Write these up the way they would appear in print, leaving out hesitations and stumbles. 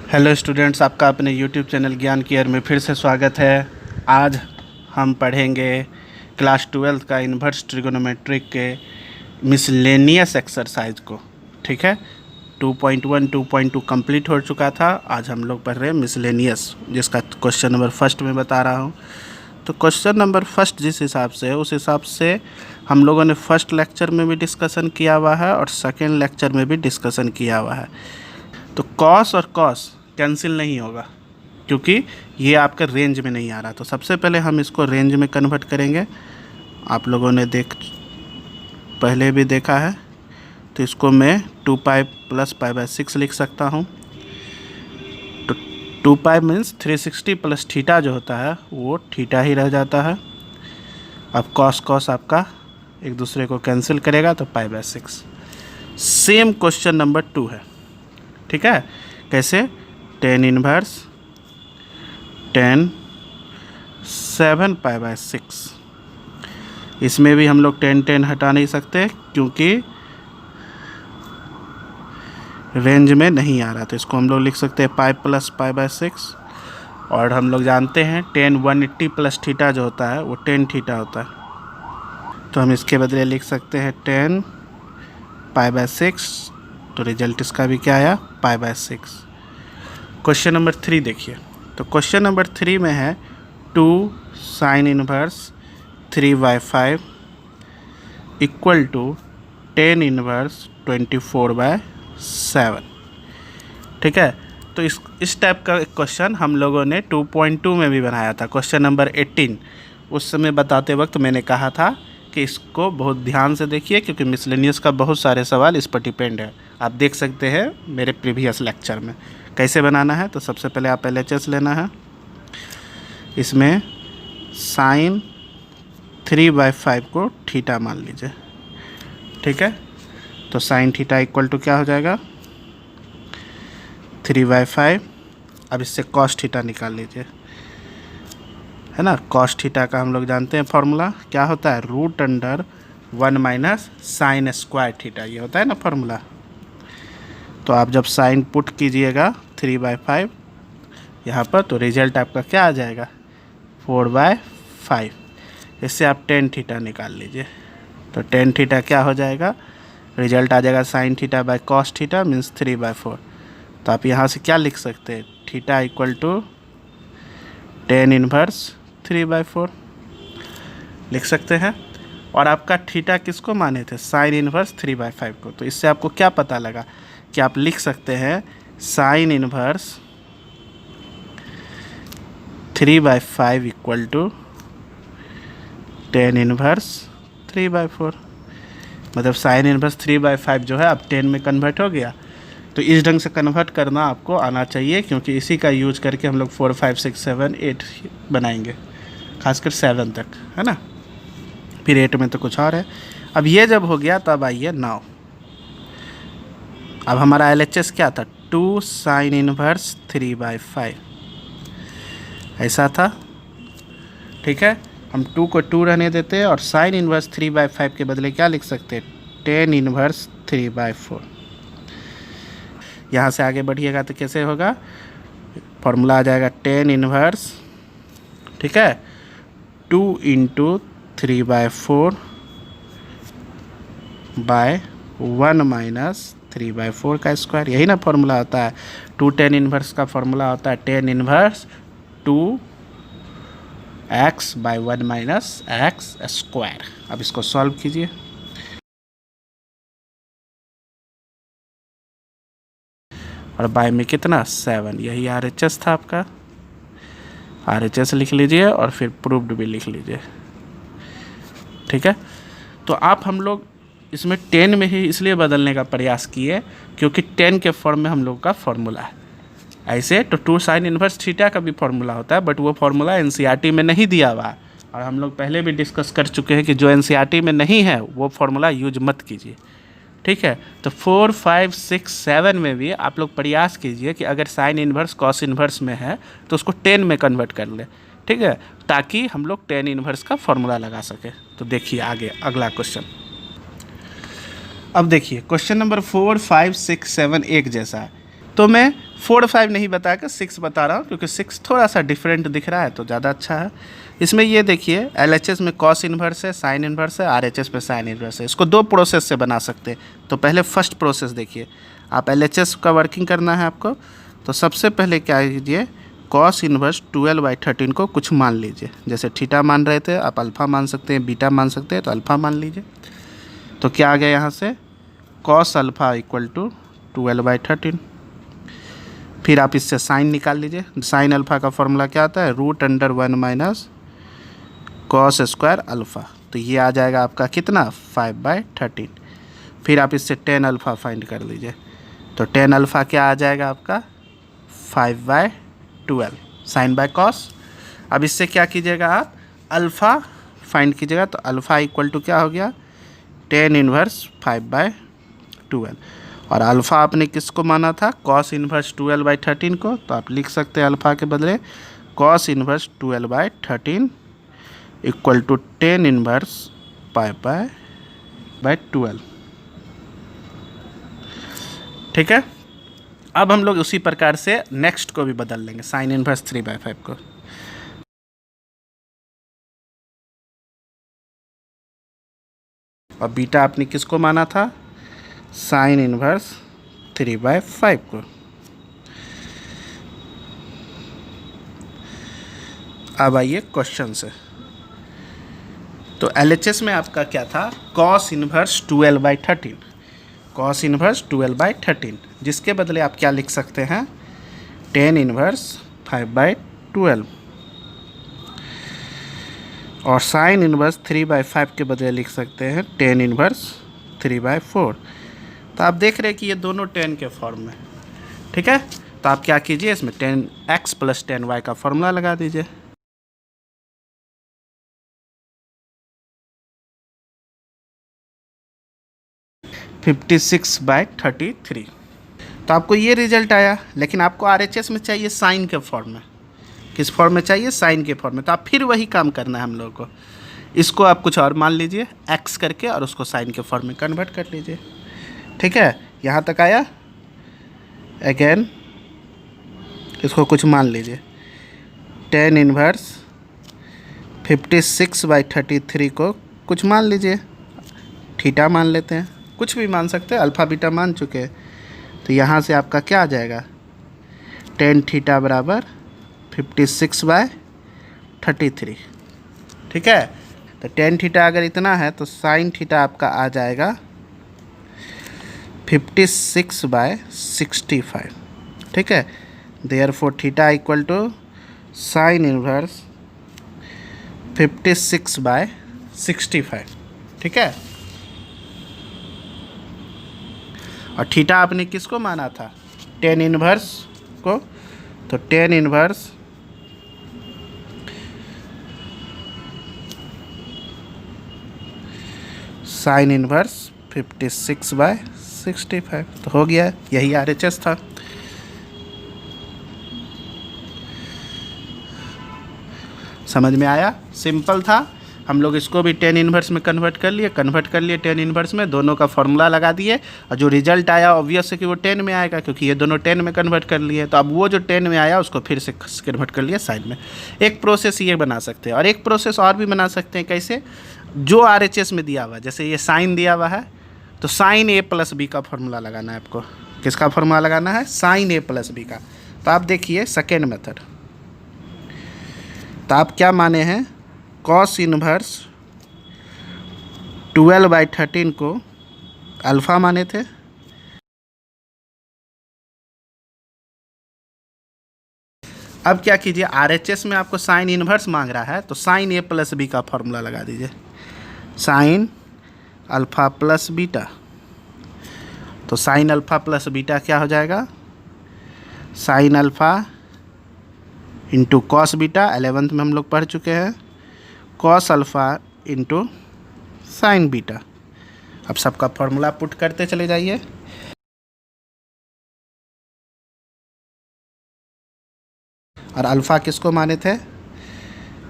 Hello students, आपका अपने YouTube channel ज्ञान केयर में फिर से स्वागत है। आज हम पढ़ेंगे क्लास 12 का इन्वर्स ट्रिगोनोमेट्रिक के मिसलेनियस एक्सरसाइज को। ठीक है, 2.1 2.2 कंप्लीट हो चुका था। आज हम लोग पढ़ रहे हैं मिसलेनियस, जिसका क्वेश्चन नंबर फर्स्ट में बता रहा हूँ। तो क्वेश्चन नंबर फर्स्ट जिस हिसाब से है उस हिसाब से हम लोगों ने फर्स्ट लेक्चर में भी डिस्कशन किया हुआ है और सेकेंड लेक्चर में भी डिस्कशन किया हुआ है। तो कॉस और कॉस कैंसिल नहीं होगा क्योंकि ये आपके रेंज में नहीं आ रहा। तो सबसे पहले हम इसको रेंज में कन्वर्ट करेंगे। आप लोगों ने पहले भी देखा है, तो इसको मैं 2π + π/6 लिख सकता हूँ। तो 2π मीन्स 360 प्लस थीटा जो होता है वो थीटा ही रह जाता है। अब कॉस कॉस आपका एक दूसरे को कैंसिल करेगा तो π/6। सेम क्वेश्चन नंबर 2 है। ठीक है, कैसे? tan inverse tan 7π/6। इसमें भी हम लोग tan हटा नहीं सकते क्योंकि रेंज में नहीं आ रहा। तो इसको हम लोग लिख सकते हैं π + π/6। और हम लोग जानते हैं tan 180 प्लस थीटा जो होता है वो tan थीटा होता है। तो हम इसके बदले लिख सकते हैं tan π/6। तो रिजल्ट इसका भी क्या आया? π/6। क्वेश्चन नंबर 3 देखिए। तो क्वेश्चन नंबर 3 में है 2 sin inverse 3/5 equal to tan inverse 24/7। ठीक है, तो इस टाइप का एक क्वेश्चन हम लोगों ने 2.2 में भी बनाया था, क्वेश्चन नंबर 18। उस समय बताते वक्त मैंने कहा था कि इसको बहुत ध्यान से देखिए क्योंकि मिसलेनियस का बहुत सारे सवाल इस पर डिपेंड है। आप देख सकते हैं मेरे प्रीवियस लेक्चर में कैसे बनाना है। तो सबसे पहले आप LHS लेना है। इसमें sin 3/5 को थीटा मान लीजिए। ठीक है, तो sin थीटा इक्वल टू क्या हो जाएगा? 3/5। अब इससे cos थीटा निकाल लीजिए, है ना। cos थीटा का हम लोग जानते हैं फॉर्मूला क्या होता है? √1 - sin स्क्वायर थीटा, ये होता है ना फॉर्मूला। तो आप जब साइन पुट कीजिएगा 3/5 यहाँ पर, तो रिजल्ट आपका क्या आ जाएगा? 4/5। इससे आप tan थीटा निकाल लीजिए। तो tan थीटा क्या हो जाएगा? रिजल्ट आ जाएगा sin theta by cos theta means 3/4। तो आप यहाँ से क्या लिख सकते हैं? Theta equal to tan inverse 3/4 लिख सकते हैं। और आपका थीटा किसको माने थे? sin इनवर्स 3/5 को। तो इससे आपको क्या पता लगा कि आप लिख सकते हैं sin inverse 3/5 equal to tan inverse 3/4। मतलब sin इनवर्स 3/5 जो है अब 10 में कन्वर्ट हो गया। तो इस ढंग से कन्वर्ट करना आपको आना चाहिए क्योंकि इसी का यूज करके हम लोग 4 5 6 7 8 बनाएंगे, खासकर 7 तक, है ना। फिर 8 में तो कुछ और है। अब ये जब हो गया तब आइए 9। अब हमारा LHS क्या था? 2 sin इनवर्स 3/5 ऐसा था। ठीक है, हम 2 को 2 रहने देते हैं और sin इनवर्स 3/5 के बदले क्या लिख सकते हैं? tan inverse 3/4। यहाँ से आगे बढ़िएगा तो कैसे होगा? फॉर्मूला आ जाएगा tan इनवर्स, ठीक है, 2 × 3/4 बाय 1 - 3/4 का स्क्वायर। यही ना फॉर्मूला होता है। 2 tan इनवर्स का फॉर्मूला होता है tan inverse 2x by 1 - x square. अब इसको सॉल्व कीजिए। और बाय में कितना? 7। यही RHS था आपका। RHS लिख लीजिए और फिर प्रूव्ड भी लिख लीजिए। ठीक है, तो आप हम लोग इसमें 10 में ही इसलिए बदलने का प्रयास किए क्योंकि 10 के फॉर्म में हम लोग का फॉर्मूला है। ऐसे तो 2 sin इनवर्स थीटा का भी फॉर्मूला होता है, बट वो फॉर्मूला NCERT में नहीं दिया हुआ है। और हम लोग पहले भी डिस्कस कर चुके हैं कि जो NCERT में नहीं है वो फॉर्मूला यूज मत कीजिए। ठीक है, तो 4 5 6 7 में भी आप लोग प्रयास कीजिए कि अगर साइन इन्वर्स कॉस इन्वर्स में है तो उसको 10 में कन्वर्ट कर ले। ठीक है, ताकि हम लोग tan इन्वर्स का फॉर्मूला लगा सके। तो देखिए आगे अगला क्वेश्चन। अब देखिए क्वेश्चन नंबर 4 5 6 7 एक जैसा है। तो मैं 4 5 नहीं बता के 6 बता रहा हूँ, क्योंकि 6 थोड़ा सा डिफरेंट दिख रहा है तो ज़्यादा अच्छा है। इसमें ये देखिए LHS में कॉस इन्वर्स है, साइन इन्वर्स है, RHS पे साइन इन्वर्स है। इसको 2 प्रोसेस से बना सकते हैं। तो पहले फर्स्ट प्रोसेस देखिए, आप LHS का वर्किंग करना है आपको। तो सबसे पहले क्या कीजिए, कॉस इन्वर्स 12/13 को कुछ मान लीजिए। जैसे थीटा मान रहे थे, आप अल्फ़ा मान सकते हैं, बीटा मान सकते हैं, तो अल्फ़ा मान लीजिए। तो क्या आ गया यहाँ से, कॉस अल्फ़ा इक्वल टू 12/13। फिर आप इससे साइन निकाल लीजिए। साइन अल्फ़ा का फॉर्मूला क्या आता है, √1 माइनस कॉस स्क्वायर अल्फ़ा। तो ये आ जाएगा आपका कितना, 5/13। फिर आप इससे टेन अल्फ़ा फाइंड कर लीजिए। तो टेन अल्फ़ा क्या आ जाएगा आपका, 5/12 साइन बाय कॉस। अब इससे क्या कीजिएगा, आप अल्फ़ा फाइंड कीजिएगा। तो अल्फ़ा इक्वल टू क्या हो गया, टेन इन्वर्स 5/12। और अल्फ़ा आपने किसको माना था, कॉस इन्वर्स 12/13 को। तो आप लिख सकते हैं अल्फ़ा के बदले cos inverse 12/13 equal to tan inverse 5/12। ठीक है। अब हम लोग उसी प्रकार से नेक्स्ट को भी बदल लेंगे, साइन इन्वर्स 3/5 को। और बीटा आपने किसको माना था, साइन इन्वर्स 3/5 को। अब आइए क्वेश्चन से। तो LHS में आपका क्या था, कॉस इन्वर्स 12/13, कॉस इन्वर्स 12/13, जिसके बदले आप क्या लिख सकते हैं, टेन इन्वर्स 5/12। और साइन इन्वर्स 3/5 के बदले लिख सकते हैं टेन इन्वर्स 3/4। तो आप देख रहे हैं कि ये दोनों 10 के फॉर्म में। ठीक है। तो आप क्या कीजिए, इसमें 10x + 10y का फॉर्मूला लगा दीजिए। (56/33). तो आपको ये रिजल्ट आया, लेकिन आपको RHS में चाहिए साइन के फॉर्म में। किस फॉर्म में चाहिए, साइन के फॉर्म में। तो आप फिर वही काम करना है हम लोगों को। इसको आप कुछ और मान लीजिए x करके, और उसको साइन के फॉर्म में कन्वर्ट कर लीजिए। ठीक है, यहाँ तक आया। अगेन इसको कुछ मान लीजिए, टेन इन्वर्स 56/33 को कुछ मान लीजिए, थीटा मान लेते हैं, कुछ भी मान सकते हैं, अल्फ़ा बीटा मान चुके हैं। तो यहाँ से आपका क्या आ जाएगा, टेन थीटा बराबर 56/33। ठीक है। तो टेन थीटा अगर इतना है तो साइन थीटा आपका आ जाएगा 56/65। ठीक है। Therefore theta equal to sine inverse 56/65। ठीक है। और थीटा आपने किसको माना था, टेन इन्वर्स को। तो टेन इन्वर्स साइन इन्वर्स 56/65। तो हो गया, यही RHS था। समझ में आया, सिंपल था। हम लोग इसको भी टेन इन्वर्स में कन्वर्ट कर लिए टेन इन्वर्स में, दोनों का फॉर्मूला लगा दिए। और जो रिजल्ट आया ऑब्वियस है कि वो 10 में आएगा, क्योंकि ये दोनों 10 में कन्वर्ट कर लिए। तो अब वो जो 10 में आया उसको फिर से कन्वर्ट कर लिया साइन में। एक प्रोसेस ये बना सकते हैं, और एक प्रोसेस और भी बना सकते हैं। कैसे, जो RHS में दिया हुआ, जैसे ये साइन दिया हुआ है, तो साइन A + B का फॉर्मूला लगाना है आपको। किसका फॉर्मूला लगाना है, साइन A + B का। तो आप देखिए सेकेंड मेथड। तो आप क्या माने हैं, कॉस इन्वर्स 12/13 को अल्फ़ा माने थे। अब क्या कीजिए, RHS में आपको साइन इन्वर्स मांग रहा है, तो साइन A + B का फॉर्मूला लगा दीजिए, साइन अल्फ़ा + बीटा। तो साइन अल्फ़ा + बीटा क्या हो जाएगा, sine alpha into cos beta, 11th में हम लोग पढ़ चुके हैं, cos alpha into sine beta. अब सबका फॉर्मूला पुट करते चले जाइए। और अल्फ़ा किसको माने थे,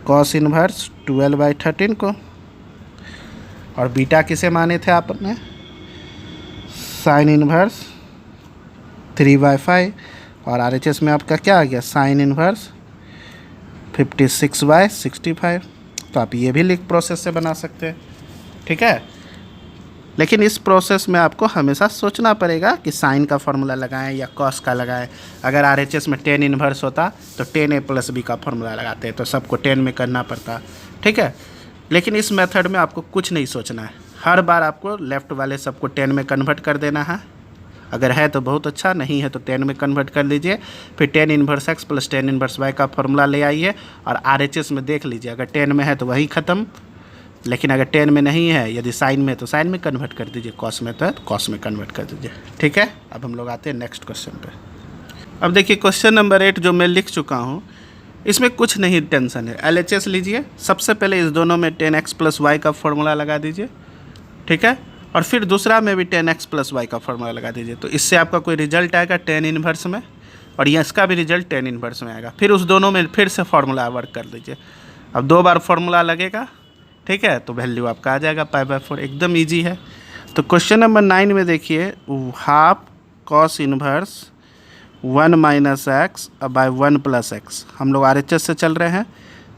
कॉस इन्वर्स 12/13 को। और बीटा किसे माने थे आपने, साइन इन्वर्स 3/5। और RHS में आपका क्या आ गया, साइन इन्वर्स 56/65। तो आप ये भी लिख प्रोसेस से बना सकते हैं, ठीक है। लेकिन इस प्रोसेस में आपको हमेशा सोचना पड़ेगा कि साइन का फॉर्मूला लगाएं या कॉस का लगाएं। अगर RHS में 10 इन्वर्स होता तो 10A + B का फॉर्मूला लगाते, तो सबको 10 में करना पड़ता, ठीक है। लेकिन इस मेथड में आपको कुछ नहीं सोचना है, हर बार आपको लेफ़्ट वाले सबको 10 में कन्वर्ट कर देना है। अगर है तो बहुत अच्छा, नहीं है तो 10 में कन्वर्ट कर लीजिए। फिर 10 इन्वर्स x + 10 इन्वर्स y का फॉर्मूला ले आइए और RHS में देख लीजिए, अगर 10 में है तो वही ख़त्म, लेकिन अगर 10 में नहीं है, यदि साइन में तो साइन में कन्वर्ट कर दीजिए, कॉस में तो कॉस में कन्वर्ट कर दीजिए, ठीक है। अब हम लोग आते हैं नेक्स्ट क्वेश्चन पे। अब देखिए क्वेश्चन नंबर 8 जो मैं लिख चुका हूँ, इसमें कुछ नहीं टेंशन है। LHS लीजिए, सबसे पहले इस दोनों में 10x + y का फॉर्मूला लगा दीजिए, ठीक है। और फिर दूसरा में भी 10x + y का फॉर्मूला लगा दीजिए। तो इससे आपका कोई रिजल्ट आएगा 10 इन्वर्स में, और ये इसका भी रिजल्ट 10 इन्वर्स में आएगा। फिर उस दोनों में फिर से फार्मूला वर्क कर लीजिए। अब 2 बार फार्मूला लगेगा, ठीक है, तो वैल्यू आपका आ जाएगा π/4। एकदम ईजी है। तो क्वेश्चन नंबर 9 में देखिए, half cos inverse 1 - x / 1 + x। हम लोग RHS से चल रहे हैं,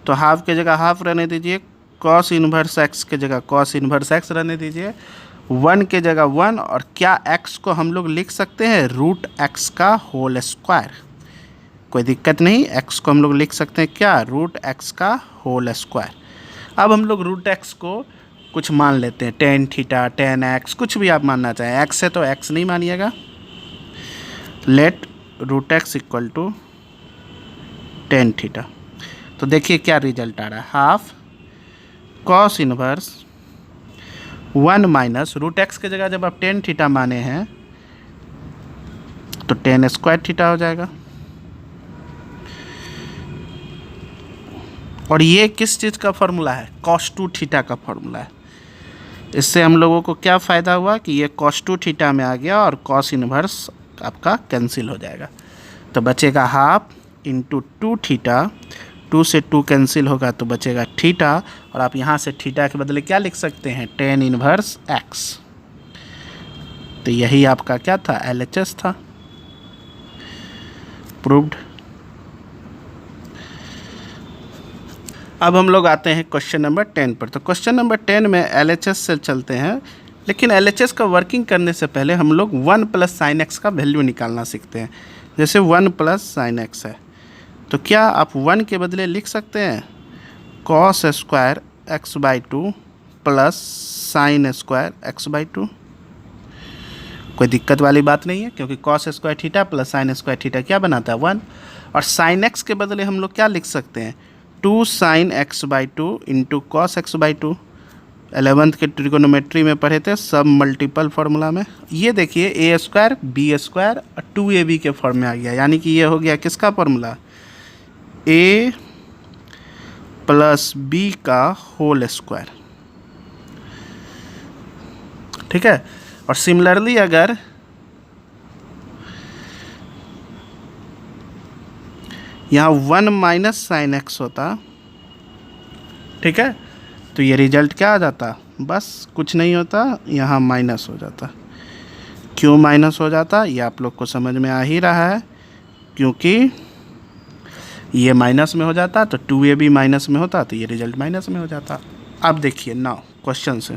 तो हाफ की जगह हाफ रहने दीजिए, cos इन्वर्स x की जगह cos इन्वर्स x रहने दीजिए, 1 की जगह 1, और क्या x को हम लोग लिख सकते हैं √x का होल स्क्वायर। कोई दिक्कत नहीं, x को हम लोग लिख सकते हैं क्या, √x का होल स्क्वायर। अब हम लोग √x को कुछ मान लेते हैं, tan थीटा, tan x, कुछ भी आप मानना चाहें। x है तो x नहीं मानिएगा। Let √x = tan theta. तो देखिए क्या रिजल्ट आ रहा है, हाफ cos इन्वर्स 1 - √x की जगह जब आप tan थीटा माने हैं तो tan² थीटा हो जाएगा। और ये किस चीज़ का फॉर्मूला है, cos2 थीटा का फॉर्मूला है। इससे हम लोगों को क्या फ़ायदा हुआ कि ये cos2 थीटा में आ गया और cos इन्वर्स आपका कैंसिल हो जाएगा। तो बचेगा हाफ × 2 थीटा, 2 से 2 कैंसिल होगा तो बचेगा थीटा, और आप यहाँ से थीटा के बदले क्या लिख सकते हैं, tan इन्वर्स x। तो यही आपका क्या था, LHS था, प्रूव्ड। अब हम लोग आते हैं क्वेश्चन नंबर 10 पर। तो क्वेश्चन नंबर 10 में LHS से चलते हैं, लेकिन LHS का वर्किंग करने से पहले हम लोग 1 + sin x का वैल्यू निकालना सीखते हैं। जैसे 1 + sin x है, तो क्या आप 1 के बदले लिख सकते हैं cos² x/2 + sin² x/2। कोई दिक्कत वाली बात नहीं है, क्योंकि cos² थीटा + sin² थीटा क्या बनाता है, 1। और sin x के बदले हम लोग क्या लिख सकते हैं, 2 sin x/2 × cos x/2। 11th के ट्रिगोनोमेट्री में पढ़े थे, सब मल्टीपल फार्मूला में। ये देखिए a² b² और 2ab के फॉर्म में आ गया, यानी कि ये हो गया किसका फार्मूला, a + b का होल स्क्वायर, ठीक है। और सिमिलरली अगर यहाँ 1 - sin x होता, ठीक है, तो ये रिजल्ट क्या आ जाता, बस कुछ नहीं होता, यहाँ माइनस हो जाता। क्यों माइनस हो जाता, ये आप लोग को समझ में आ ही रहा है, क्योंकि ये माइनस में हो जाता तो 2ab माइनस में होता, तो ये रिजल्ट माइनस में हो जाता। अब देखिए नाउ क्वेश्चन से,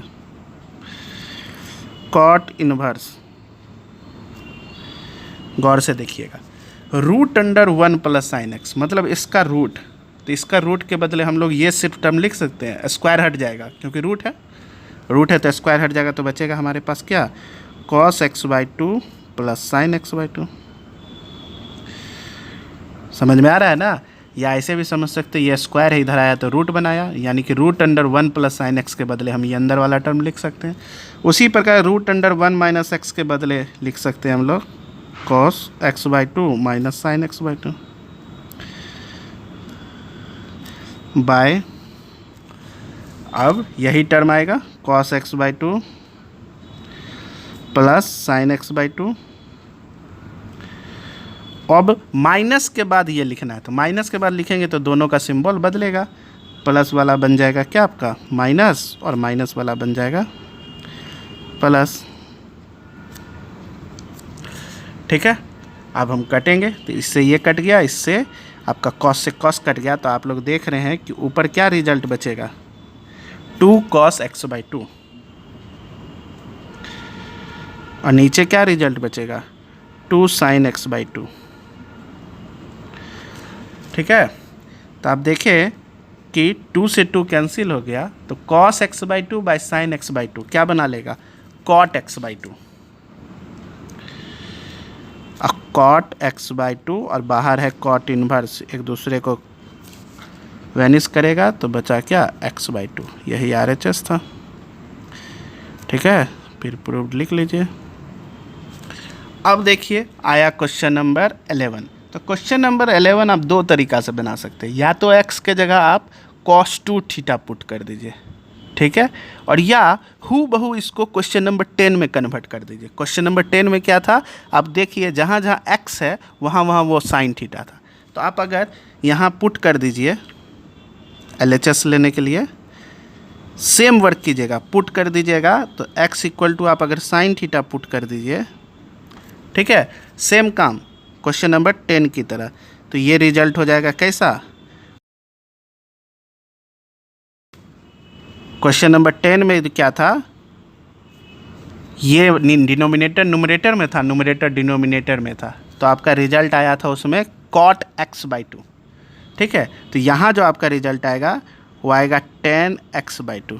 कॉट इन्वर्स, गौर से देखिएगा, √1 + sin x, मतलब इसका रूट, तो इसका रूट के बदले हम लोग ये सिर्फ टर्म लिख सकते हैं, स्क्वायर हट जाएगा, क्योंकि रूट है तो स्क्वायर हट जाएगा, तो बचेगा हमारे पास क्या, cos x/2 + sin x/2। समझ में आ रहा है ना। या ऐसे भी समझ सकते हैं, ये स्क्वायर है, इधर आया तो रूट बनाया, यानी कि √1 + sin x के बदले हम ये अंदर वाला टर्म लिख सकते हैं। उसी प्रकार √1 - x के बदले लिख सकते हैं हम लोग cos x/2 - sin x/2 bye, अब यही टर्म आएगा cos x/2 + sin x/2। अब माइनस के बाद ये लिखना है, तो माइनस के बाद लिखेंगे तो दोनों का सिंबल बदलेगा, प्लस वाला बन जाएगा क्या आपका माइनस, और माइनस वाला बन जाएगा प्लस, ठीक है। अब हम कटेंगे तो इससे ये कट गया, इससे आपका कॉस से कॉस कट गया, तो आप लोग देख रहे हैं कि ऊपर क्या रिजल्ट बचेगा, 2 cos x/2, और नीचे क्या रिजल्ट बचेगा, 2 sin x/2। ठीक है, तो आप देखें कि 2 से 2 कैंसिल हो गया, तो cos x/2 by sin x/2 क्या बना लेगा, cot x/2। cot x/2 और बाहर है cot इनवर्स, एक दूसरे को वैनिश करेगा, तो बचा क्या, x/2। यही RHS था। ठीक है, फिर प्रूफ लिख लीजिए। अब देखिए आया क्वेश्चन नंबर 11। तो क्वेश्चन नंबर 11 आप दो तरीक़ा से बना सकते हैं, या तो x के जगह आप cos 2 थीटा पुट कर दीजिए, ठीक है, और या हु बहू इसको क्वेश्चन नंबर 10 में कन्वर्ट कर दीजिए। क्वेश्चन नंबर 10 में क्या था, आप देखिए जहाँ जहाँ x है वहाँ वहाँ वो साइन थीटा था, तो आप अगर यहाँ पुट कर दीजिए LHS लेने के लिए, सेम वर्क कीजिएगा, पुट कर दीजिएगा, तो x इक्वल टू आप अगर साइन थीटा पुट कर दीजिए, ठीक है, सेम काम क्वेश्चन नंबर 10 की तरह, तो ये रिजल्ट हो जाएगा कैसा, क्वेश्चन नंबर 10 में क्या था, ये डिनोमिनेटर न्यूमरेटर में था, न्यूमरेटर डिनोमिनेटर में था, तो आपका रिजल्ट आया था उसमें cot x/2। ठीक है, तो यहाँ जो आपका रिजल्ट आएगा वो आएगा tan x/2।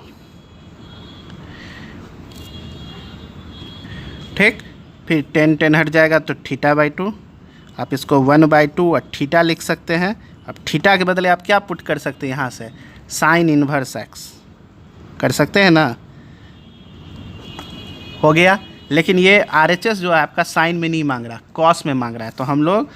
ठीक, फिर tan हट जाएगा तो θ/2, आप इसको 1/2 और थीटा लिख सकते हैं। अब थीटा के बदले आप क्या पुट कर सकते हैं, यहाँ से साइन इन्वर्स x कर सकते हैं ना, हो गया। लेकिन ये RHS जो है आपका साइन में नहीं मांग रहा, कॉस में मांग रहा है, तो हम लोग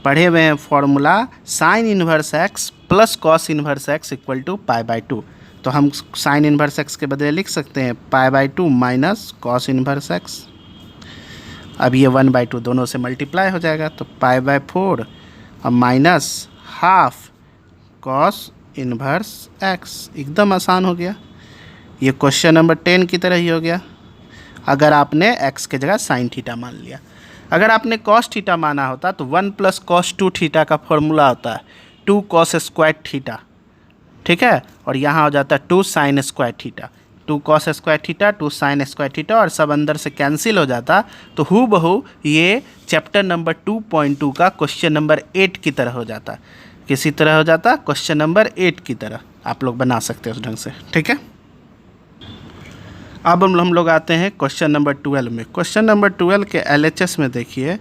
पढ़े हुए हैं formula sine inverse x plus cos inverse x equal to π/2, तो हम साइन इन्वर्स x के बदले लिख सकते हैं π/2 माइनस कॉस इन्वर्स x। अब ये 1/2 दोनों से मल्टीप्लाई हो जाएगा, तो π/4 और minus half cos inverse x, एकदम आसान हो गया। ये क्वेश्चन नंबर 10 की तरह ही हो गया, अगर आपने x के जगह साइन थीटा मान लिया। अगर आपने कॉस थीटा माना होता तो 1 प्लस कॉस 2 थीटा का फॉर्मूला होता है 2 कॉस स्क्वायर थीटा, ठीक है, और यहाँ हो जाता है 2 sine square theta, 2 cos square theta 2 sine square theta, और सब अंदर से कैंसिल हो जाता, तो हु बहू ये चैप्टर नंबर 2.2 का क्वेश्चन नंबर 8 की तरह हो जाता। किसी तरह हो जाता, क्वेश्चन नंबर 8 की तरह आप लोग बना सकते हैं उस ढंग से। ठीक है, अब हम लोग आते हैं क्वेश्चन नंबर 12 में। क्वेश्चन नंबर 12 के LHS में देखिए,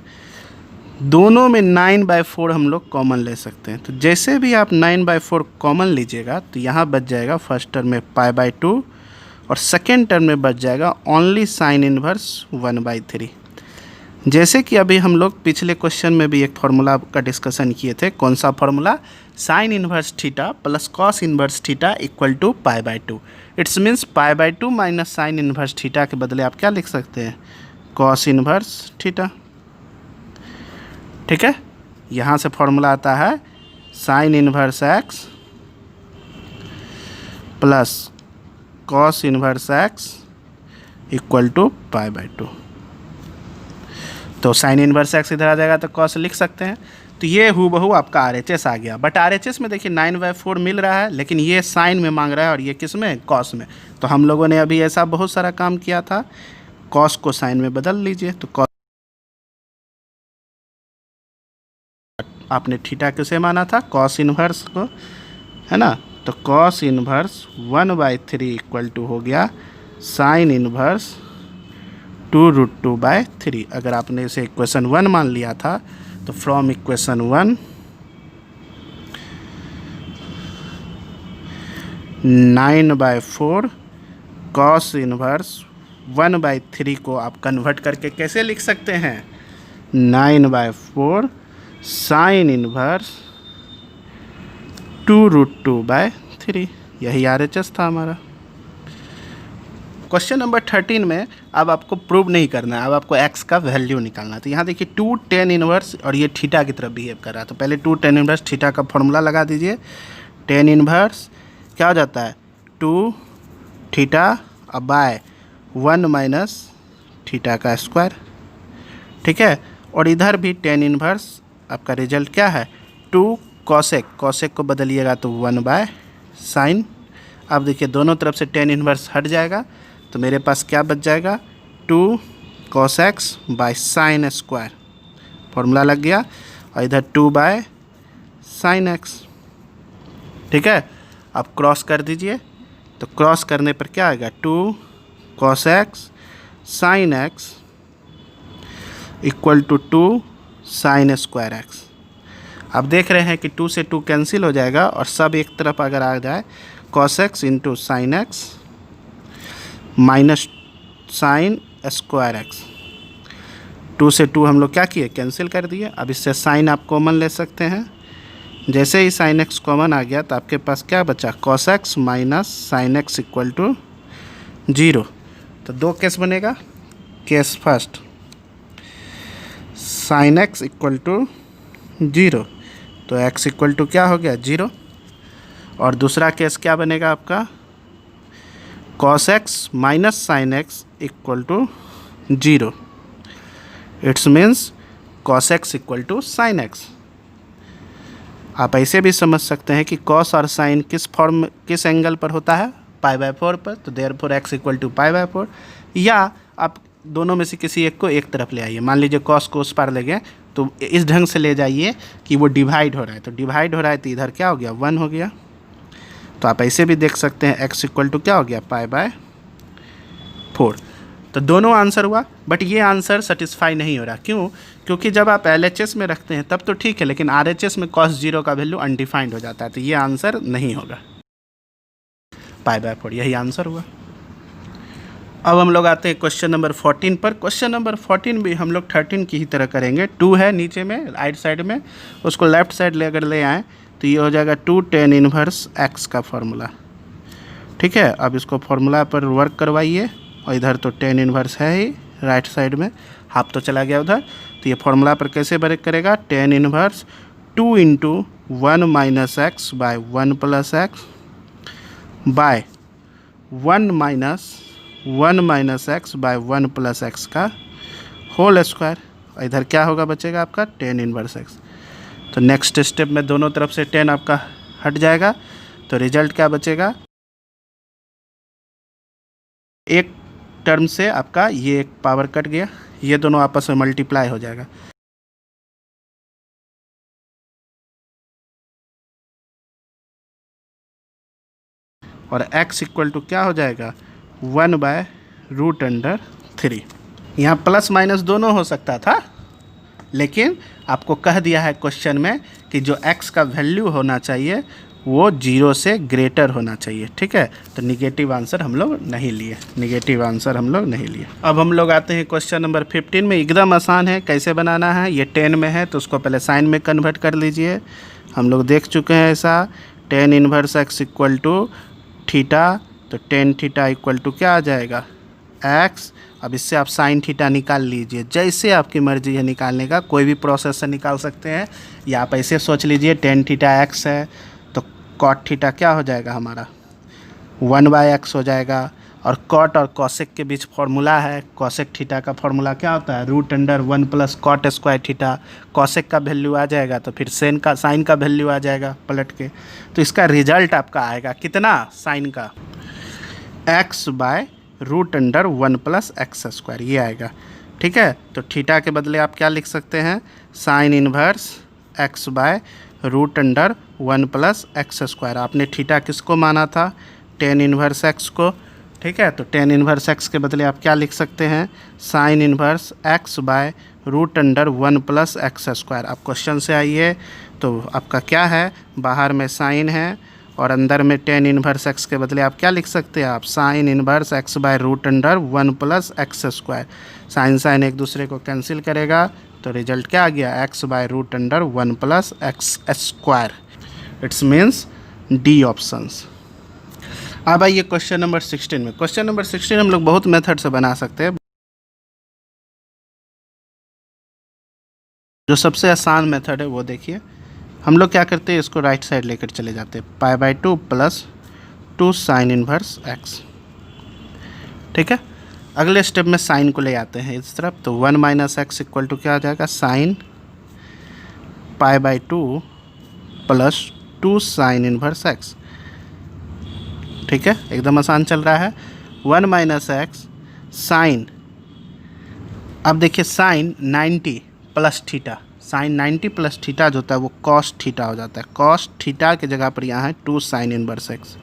दोनों में 9/4 हम लोग कॉमन ले सकते हैं, तो जैसे भी आप 9/4 कॉमन लीजिएगा तो यहाँ बच जाएगा फर्स्ट टर्म में π/2 और सेकेंड टर्म में बच जाएगा ओनली साइन इन्वर्स 1/3। जैसे कि अभी हम लोग पिछले क्वेश्चन में भी एक फार्मूला का डिस्कशन किए थे, कौन सा formula, sine inverse theta plus cos inverse theta equal to π/2। It's means π/2 minus sine inverse theta के बदले आप क्या लिख सकते हैं, कॉस इन्वर्स थीटा। ठीक है, यहाँ से फॉर्मूला आता है sine inverse x plus cos inverse x equal to π/2। तो साइन इन्वर्स x इधर आ जाएगा तो कॉस लिख सकते हैं, तो ये हूबहू आपका RHS आ गया। बट RHS में देखिए 9/4 मिल रहा है, लेकिन ये साइन में मांग रहा है और ये किस में, कॉस में। तो हम लोगों ने अभी ऐसा बहुत सारा काम किया था, कॉस को साइन में बदल लीजिए, तो कॉस आपने थीटा किसे माना था, कॉस इन्वर्स को, है ना, तो कॉस इन्वर्स 1/3 इक्वल टू हो गया साइन इन्वर्स 2√2/3। अगर आपने इसे इक्वेशन 1 मान लिया था तो फ्रॉम इक्वेशन 1 9/4 कॉस इन्वर्स 1/3 को आप कन्वर्ट करके कैसे लिख सकते हैं, 9/4 साइन इन्वर्स 2√2/3। यही RHS था हमारा। क्वेश्चन नंबर 13 में अब आपको प्रूव नहीं करना है, अब आपको x का वैल्यू निकालना है। तो यहाँ देखिए 2 tan इनवर्स और ये थीटा की तरफ बिहेव कर रहा है, तो पहले 2 tan इनवर्स थीटा का फॉर्मूला लगा दीजिए। tan इनवर्स क्या हो जाता है, 2 थीटा अब बाय 1 माइनस थीटा का स्क्वायर, ठीक है, और इधर भी टेन इनवर्स आपका रिजल्ट क्या है 2 कॉसेक, कॉसेक को बदलिएगा तो 1/sin। अब देखिए दोनों तरफ से टेन इनवर्स हट जाएगा तो मेरे पास क्या बच जाएगा 2 cos x by sine square, formula लग गया। और इधर 2/sin x, ठीक है। अब क्रॉस कर दीजिए तो क्रॉस करने पर क्या आएगा 2 cos x sin x equal to 2 sin square x। अब देख रहे हैं कि 2 से 2 कैंसिल हो जाएगा और सब एक तरफ अगर आ जाए cos x into sine x minus sine square x. 2 से 2 हम लोग क्या किए कैंसिल कर दिए। अब इससे साइन आप कॉमन ले सकते हैं। जैसे ही साइन एक्स कॉमन आ गया तो आपके पास क्या बचा cos x minus sine x equal to 0। तो दो केस बनेगा। Case first sine x equal to 0, तो x इक्वल टू क्या हो गया 0। और दूसरा केस क्या बनेगा आपका cos x minus sine x equal to 0। It's means cos x equal to sine x. आप ऐसे भी समझ सकते हैं कि cos और sin किस एंगल पर होता है π/4 पर, तो देयरफॉर x इक्वल टू π/4। या आप दोनों में से किसी एक को एक तरफ ले आइए। मान लीजिए cos को उस पार ले गए तो इस ढंग से ले जाइए कि वो डिवाइड हो रहा है, तो डिवाइड हो रहा है तो इधर क्या हो गया 1 हो गया। तो आप ऐसे भी देख सकते हैं x इक्वल टू क्या हो गया π/4। तो दोनों आंसर हुआ, बट ये आंसर सेटिस्फाई नहीं हो रहा। क्यों? क्योंकि जब आप LHS में रखते हैं तब तो ठीक है, लेकिन RHS में cos 0 का वैल्यू अनडिफाइंड हो जाता है, तो ये आंसर नहीं होगा। π/4 यही आंसर हुआ। अब हम लोग आते हैं क्वेश्चन नंबर 14 पर। क्वेश्चन नंबर 14 भी हम लोग 13 की ही तरह करेंगे। 2 है नीचे में राइट साइड में, उसको लेफ्ट साइड अगर ले आएँ तो ये हो जाएगा 2 tan इनवर्स x का फॉर्मूला, ठीक है। अब इसको फॉर्मूला पर वर्क करवाइए और इधर तो tan इनवर्स है ही राइट साइड में, हाफ तो चला गया उधर। तो ये फॉर्मूला पर कैसे वर्क करेगा tan inverse 2 into 1 minus x by 1 plus x by 1 minus x by 1 plus x का होल स्क्वायर। इधर क्या होगा बचेगा आपका tan इनवर्स x। तो नेक्स्ट स्टेप में दोनों तरफ से tan आपका हट जाएगा, तो रिजल्ट क्या बचेगा एक टर्म से आपका ये एक पावर कट गया, ये दोनों आपस में मल्टीप्लाई हो जाएगा। और x इक्वल टू क्या हो जाएगा 1/√3। यहाँ प्लस माइनस दोनों हो सकता था, लेकिन आपको कह दिया है क्वेश्चन में कि जो x का वैल्यू होना चाहिए वो 0 से ग्रेटर होना चाहिए, ठीक है। तो निगेटिव आंसर हम लोग नहीं लिए, अब हम लोग आते हैं क्वेश्चन नंबर 15 में। एकदम आसान है, कैसे बनाना है। ये 10 में है तो उसको पहले साइन में कन्वर्ट कर लीजिए। हम लोग देख चुके हैं ऐसा। tan inverse x equal to theta, तो tan थीटा इक्वल टू क्या आ जाएगा x। अब इससे आप साइन थीटा निकाल लीजिए, जैसे आपकी मर्जी है निकालने का, कोई भी प्रोसेस से निकाल सकते हैं। या आप ऐसे सोच लीजिए tan थीटा x है तो cot थीटा क्या हो जाएगा हमारा 1/x हो जाएगा। और cot और cosec के बीच फॉर्मूला है, cosec थीटा का फॉर्मूला क्या होता है √1 plus cot square theta. cosec का वैल्यू आ जाएगा तो फिर साइन का वैल्यू आ जाएगा पलट के। तो इसका रिजल्ट आपका आएगा कितना साइन का x/√1 प्लस एक्स स्क्वायर, ये आएगा, ठीक है। तो थीटा के बदले आप क्या लिख सकते हैं sign inverse x/√1 plus x square. आपने थीटा किसको माना था tan इनवर्स x को, ठीक है। तो tan इनवर्स x के बदले आप क्या लिख सकते हैं sign inverse x/√1 plus x square. आप क्वेश्चन से आइए तो आपका क्या है, बाहर में साइन है और अंदर में tan इनवर्स x के बदले आप क्या लिख सकते हैं आप sine inverse x/√1 plus x square. Sine एक दूसरे को कैंसिल करेगा तो रिजल्ट क्या आ गया x/√1 plus x square. It's means D options. अब आइए क्वेश्चन नंबर 16 में। क्वेश्चन नंबर 16 हम लोग बहुत मेथड से बना सकते हैं। जो सबसे आसान मेथड है वो देखिए, हम लोग क्या करते हैं इसको राइट साइड लेकर चले जाते हैं π/2 प्लस 2 साइन इनवर्स x, ठीक है। अगले स्टेप में साइन को ले आते हैं इस तरफ, तो 1 माइनस एक्स इक्वल टू क्या आ जाएगा, sine pi by 2 plus 2 sign inverse x. ठीक है, एकदम आसान चल रहा है। 1 माइनस एक्स साइन, अब देखिए sine 90 plus theta, sine 90 plus theta जो होता है वो कॉस थीटा हो जाता है। कॉस थीटा की जगह पर यहाँ है 2 साइन इनवर्स एक्स।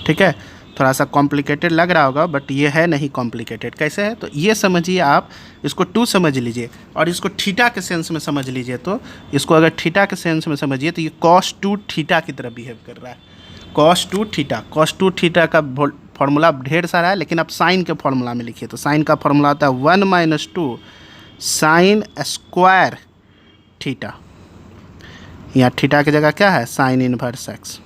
ठीक है, थोड़ा सा कॉम्प्लिकेटेड लग रहा होगा बट ये है नहीं कॉम्प्लिकेटेड। कैसे है, तो ये समझिए आप, इसको 2 समझ लीजिए और इसको थीटा के सेंस में समझ लीजिए। तो इसको अगर थीटा के सेंस में समझिए तो ये cos 2 थीटा की तरह बिहेव कर रहा है। cos 2 थीटा, cos 2 थीटा का फॉर्मूला ढेर सारा है, लेकिन आप साइन के फॉर्मूला में लिखिए। तो साइन का फॉर्मूला होता है 1 माइनस 2 साइन स्क्वायर थीटा। यहाँ थीटा की जगह क्या है, साइन इनवर्स एक्स।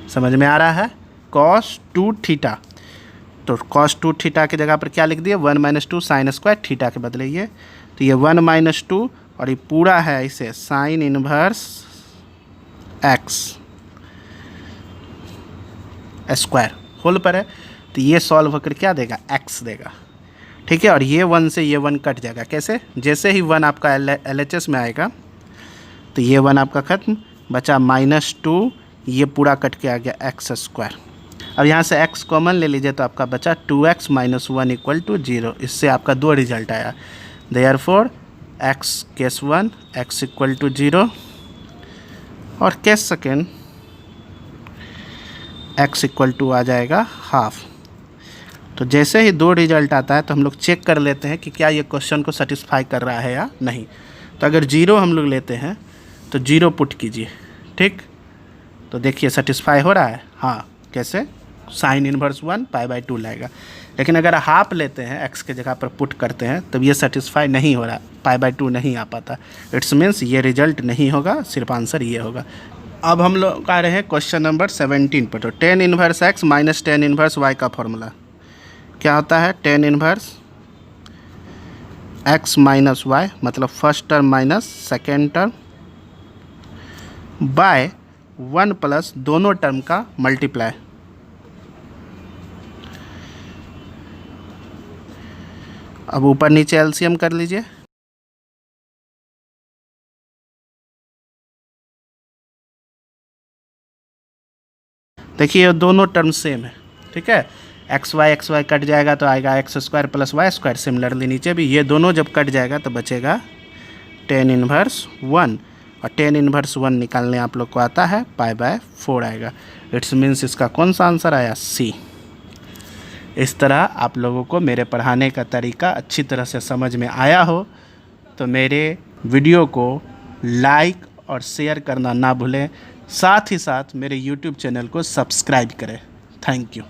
समझ में आ रहा है, cos 2 थीटा। तो cos 2 थीटा की जगह पर क्या लिख दिए, 1 माइनस 2 साइन स्क्वायर थीटा के बदले ये, तो ये 1 माइनस 2 और ये पूरा है इसे sine inverse x square whole पर है। तो ये सॉल्व होकर क्या देगा, x देगा। ठीक है, और ये 1 से ये 1 कट जाएगा। कैसे, जैसे ही 1 आपका LHS में आएगा तो ये 1 आपका खत्म, बचा -2, ये पूरा कट के आ गया एक्स स्क्वायर। अब यहाँ से x कॉमन ले लीजिए तो आपका बचा 2x माइनस 1 इक्वल टू 0। इससे आपका 2 रिजल्ट आया। Therefore x case 1 x equal to 0 और case second x equal to आ जाएगा हाफ। तो जैसे ही 2 रिजल्ट आता है तो हम लोग चेक कर लेते हैं कि क्या ये क्वेश्चन को सेटिस्फाई कर रहा है या नहीं। तो अगर 0 हम लोग लेते हैं तो 0 पुट कीजिए। ठीक, तो देखिए सेटिस्फाई हो रहा है। हाँ, कैसे, साइन इनवर्स 1 पाई बाई 2 लाएगा। लेकिन अगर हाफ लेते हैं, x के जगह पर पुट करते हैं, तब ये सेटिस्फाई नहीं हो रहा, पाई बाई 2 नहीं आ पाता। इट्स मीन्स ये रिजल्ट नहीं होगा, सिर्फ आंसर ये होगा। अब हम लोग आ रहे हैं क्वेश्चन नंबर 17 पर। तो tan inverse x minus tan inverse y का फॉर्मूला क्या होता है, tan inverse x minus y मतलब first term minus second term by 1 plus दोनों टर्म का मल्टीप्लाई। अब ऊपर नीचे एलसीएम कर लीजिए। देखिए ये दोनों टर्म सेम है। ठीक है, एक्स वाई कट जाएगा तो आएगा x square plus y square. Similarly नीचे भी ये दोनों जब कट जाएगा तो बचेगा टेन इनवर्स 1, और टेन इनवर्स 1 निकालने आप लोग को आता है पाई बाय 4 आएगा। इट्स मीन्स इसका कौन सा आंसर आया, सी। इस तरह आप लोगों को मेरे पढ़ाने का तरीका अच्छी तरह से समझ में आया हो तो मेरे वीडियो को लाइक और शेयर करना ना भूलें। साथ ही साथ मेरे YouTube चैनल को सब्सक्राइब करें। Thank you.